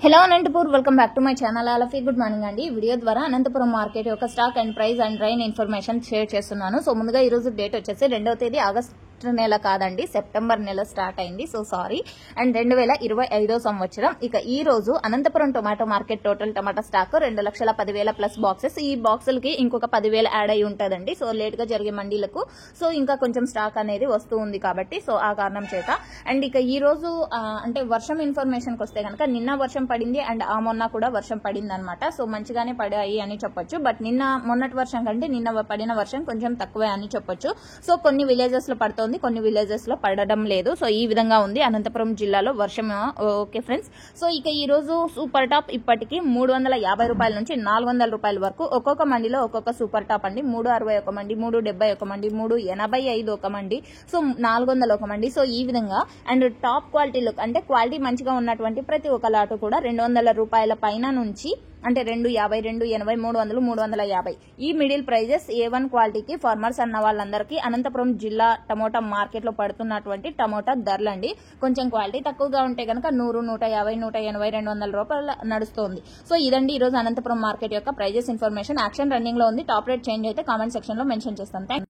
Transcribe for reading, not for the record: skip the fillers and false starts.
Hello Anantapur, welcome back to my channel. All of you good morning అండి. Video ద్వారా Anantapuram market యొక్క stock and price and rain information share చేస్తున్నాను. So ముందుగా ఈ రోజు డేట్ వచ్చేసి 2వ తేదీ ఆగస్ట్ నెల కాదండి, సెప్టెంబర్ నెల స్టార్ట్ అయింది. So sorry. అండ్ 2025 సంవత్సరం. ఇక ఈ రోజు అనంతపురం టొమాటో మార్కెట్ టోటల్ టమాటా స్టాక్ 2,10,000 ప్లస్ బాక్సెస్. ఈ బాక్సులకి ఇంకొక 10,000 యాడ్ అయి ఉంటుందండి. సో లేట్ గా జరిగే మండీలకు సో ఇంకా కొంచెం స్టాక్ అనేది వస్తూ ఉంది కాబట్టి సో ఆ కారణం చేత. అండ్ ఇక ఈ రోజు అంటే వర్షం ఇన్ఫర్మేషన్కి వస్తే కనుక నిన్న వర్షం పడింది అండ్ ఆ మొన్న కూడా వర్షం పడింది అనమాట. సో మంచిగానే పడాయి అని చెప్పొచ్చు. బట్ మొన్నటి వర్షం కంటే నిన్న పడిన వర్షం కొంచెం తక్కువే అని చెప్పొచ్చు. సో కొన్ని విలేజెస్ లో పడుతోంది, కొన్ని విలేజెస్ లో పడడం లేదు. సో ఈ విధంగా ఉంది అనంతపురం జిల్లాలో వర్షం. Okay friends. సో ఇక ఈ రోజు సూపర్ టాప్ ఇప్పటికి 350 రూపాయల నుంచి 400 రూపాయల వరకు ఒక్కొక్క మండిలో ఒక్కొక్క సూపర్ టాప్ అండి. 361 మండి, 370 మండి, 385 ఒక మండి, సో 400 ఒక మండి. సో ఈ విధంగా అండ్ టాప్ క్వాలిటీ లుక్ అంటే క్వాలిటీ మంచిగా ఉన్నటువంటి ప్రతి ఒక్క లాటు కూడా 200 రూపాయల పైన నుంచి అంటే 250, 280, 300, 350 ఈ మిడిల్ ప్రైజెస్ A1 క్వాలిటీకి ఫార్మర్స్ అన్న వాళ్ళందరికీ అనంతపురం జిల్లా టమోటా మార్కెట్ లో పడుతున్నటువంటి టమోటా ధరలండి. కొంచెం క్వాలిటీ తక్కువగా ఉంటే కనుక 100, 150, 180, 200 రూపాయలు నడుస్తుంది. సో ఇదండి ఈ రోజు అనంతపురం మార్కెట్ యొక్క ప్రైజెస్ ఇన్ఫర్మేషన్. యాక్షన్ రన్నింగ్ లో ఉంది. టాప్ రేట్ చేంజ్ అయితే కామెంట్ సెక్షన్ లో మెన్షన్ చేస్తాను. థ్యాంక్